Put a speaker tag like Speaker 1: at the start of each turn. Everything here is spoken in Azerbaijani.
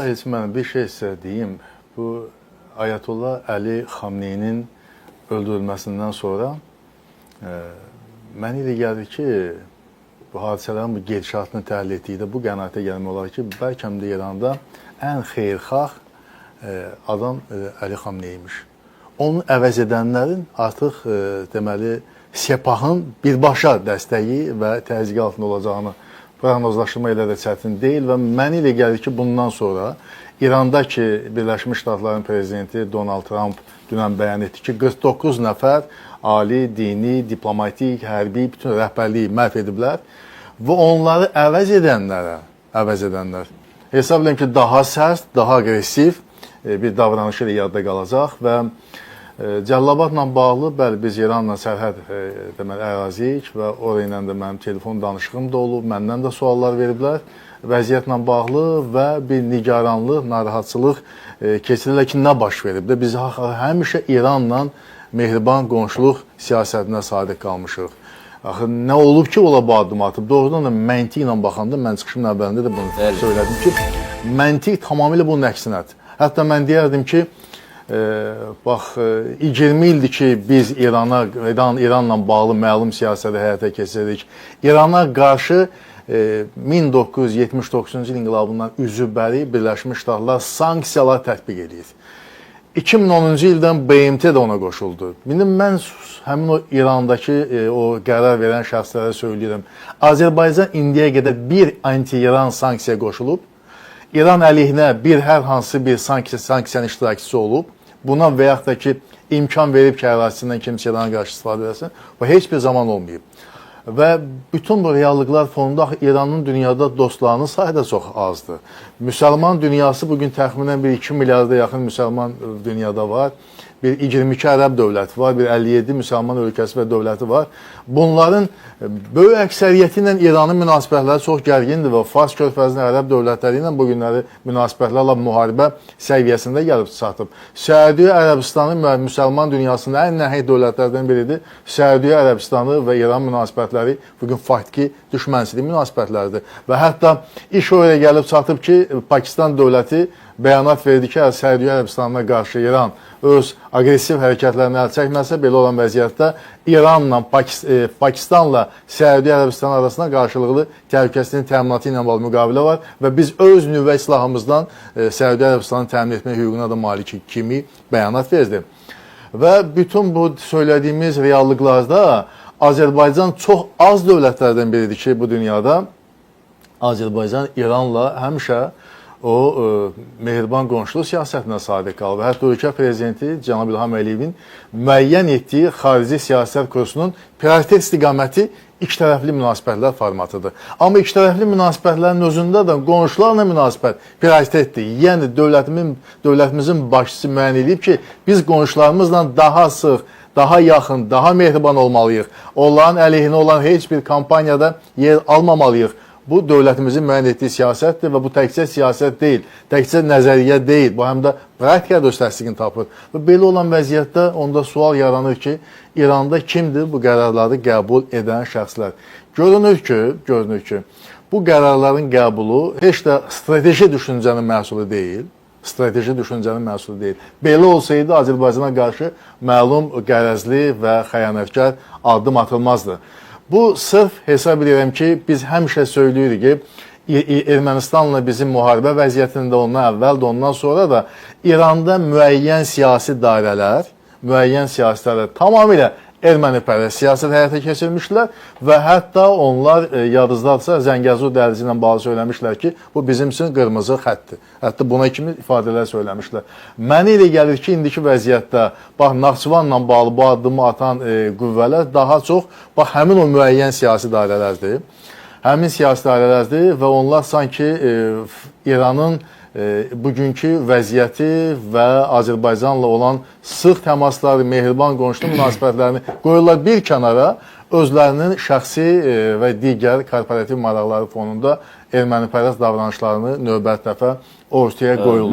Speaker 1: Heç mən bir şey sizə deyim, bu Ayətullah Əli Xamneyinin öldürülməsindən sonra mənə elə gəlir ki, bu hadisələrin bu gedişatını təhlil etdikdə bu qənaətə gəlmək olar ki, bəlkə də İranda ən xeyirxah adam Əli Xamney imiş. Onu əvəz edənlərin artıq deməli Sepahın birbaşa dəstəyi və təzyiq altında olacağını proqnozlaşdırma elə də çətin deyil və mənə elə gəlir ki, bundan sonra İrandakı Birləşmiş Ştatların prezidenti Donald Trump dünən bəyan etdi ki, 49 nəfər ali, dini, diplomatik, hərbi, bütün rəhbərliyi məhv ediblər və onları əvəz edənlər hesab edirəm ki, daha sərt, daha aqressiv bir davranış ilə yadda qalacaq və Cəlilabadla bağlı, bəli, biz İranla sərhəd deməli əraziyik və orayla da mənim telefon danışığım da olub, məndən də suallar veriblər vəziyyətlə bağlı və bir nigaranlıq, narahatçılıq keçirirlər ki, nə baş verib? Biz həmişə İranla mehriban qonşuluq siyasətinə sadiq qalmışıq. Axı, nə olub ki, ola bu addım atıb? Doğrudan da məntiq ilə baxanda, mən çıxışımın əvvəlində də bunu söylədim ki, məntiq tamamilə bunun əksinədir. Hətta mən deyərdim ki, bax, 20 ildir ki, biz İranla bağlı məlum siyasəti həyata keçirdik. İrana qarşı 1979-cu il inqilabından üzübəri Birləşmiş Ştatlar sanksiyalar tətbiq edir. 2010-cu ildən BMT də ona qoşuldu. Mən həmin o İrandakı o qərar verən şəxslərə söyləyirəm. Azərbaycan indiyə qədər bir anti-İran sanksiya qoşulub. İran əleyhinə hər hansı bir sanksiyanın iştirakçısı olub. Buna və yaxud da ki, imkan verib ki, ərazisindən kimsə İrana qarşı istifadə edəsin. Bu, heç bir zaman olmayıb. Və bütün bu reallıqlar fonunda İranın dünyada dostlarının sayı da çox azdır. Müsəlman dünyası bugün təxminən bir 2 milyarda yaxın müsəlman dünyada var. Bir 22 ərəb dövləti var, bir 57 müsəlman ölkəsi və dövləti var. Bunların böyük əksəriyyəti ilə İranın münasibətləri çox gərgindir və Fars körfəzinin ərəb dövlətləri ilə bu günləri münasibətlərlə müharibə səviyyəsində gəlib çatıb. Səudiyyə Ərəbistanı müsəlman dünyasında ən nəhəng dövlətlərdən biridir. Səudiyyə Ərəbistanı və İran münasibətləri bugün faktiki düşmənçilik münasibətləridir. Və hətta iş oraya gəlib çatıb ki, Pakistan dövləti bəyanat verdi ki, Səudiyyə Ərəbistanına qarşı İran öz aqressiv hərəkətlərini əl çəkməsə, belə olan vəziyyətdə İranla, Pakistanla Səudiyyə Ərəbistan arasında qarşılıqlı təhlükəsizliyin təminatı ilə bağlı müqavilə var və biz öz nüvə silahımızdan Səudiyyə Ərəbistanı təmin etmək hüququna da malik kimi bəyanat verdi. Və bütün bu söylədiyimiz reallıqlarda Azərbaycan çox az dövlətlərdən biridir ki, bu dünyada Azərbaycan İranla həmişə o mehriban qonşuluq siyasətinə sadiq qalıb. Hətta ölkə prezidenti Cənab İlham Əliyevin müəyyən etdiyi xarici siyasət kursunun prioritet istiqaməti ikitərəfli münasibətlər formatıdır. Amma ikitərəfli münasibətlərin özündə də qonşularla münasibət prioritetdir. Yəni, dövlətimizin başçısı müəyyən edib ki, biz qonşularımızla daha sıx, daha yaxın, daha mehriban olmalıyıq. Onların əleyhinə olan heç bir kampaniyada yer almamalıyıq. Bu, dövlətimizin müəyyən etdiyi siyasətdir və bu təkcə siyasət deyil, təkcə nəzəriyyə deyil, bu həm də praktikada öz təsdiqini tapır. Və belə olan vəziyyətdə onda sual yaranır ki, İranda kimdir bu qərarları qəbul edən şəxslər? Görünür ki, bu qərarların qəbulu heç də strateji düşüncənin məhsulu deyil. Belə olsaydı, Azərbaycana qarşı məlum qərəzli və xəyanətkar addım atılmazdı. Bu, sırf hesab edirəm ki, biz həmişə söyləyirik ki, Ermənistanla bizim müharibə vəziyyətində ondan əvvəl də, ondan sonra da İranda müəyyən siyasi dairələr tamamilə ermənipərəst siyasət həyata keçirmişlər və hətta onlar yadınızdadırsa Zəngəzur dəhlizi ilə bağlı söyləmişlər ki, bu bizim üçün qırmızı xəttdir. Hətta buna kimi ifadələr söyləmişlər. Mənə elə gəlir ki, indiki vəziyyətdə bax, Naxçıvanla bağlı bu addımı atan qüvvələr daha çox bax, həmin o müəyyən siyasi dairələrdir. Və onlar sanki İranın bugünkü vəziyyəti və Azərbaycanla olan sıx təmasları, mehriban qonşuluq münasibətlərini qoyurlar bir kənara, özlərinin şəxsi və digər korporativ maraqları fonunda ermənipərəst davranışlarını növbəti dəfə ortaya qoyurlar.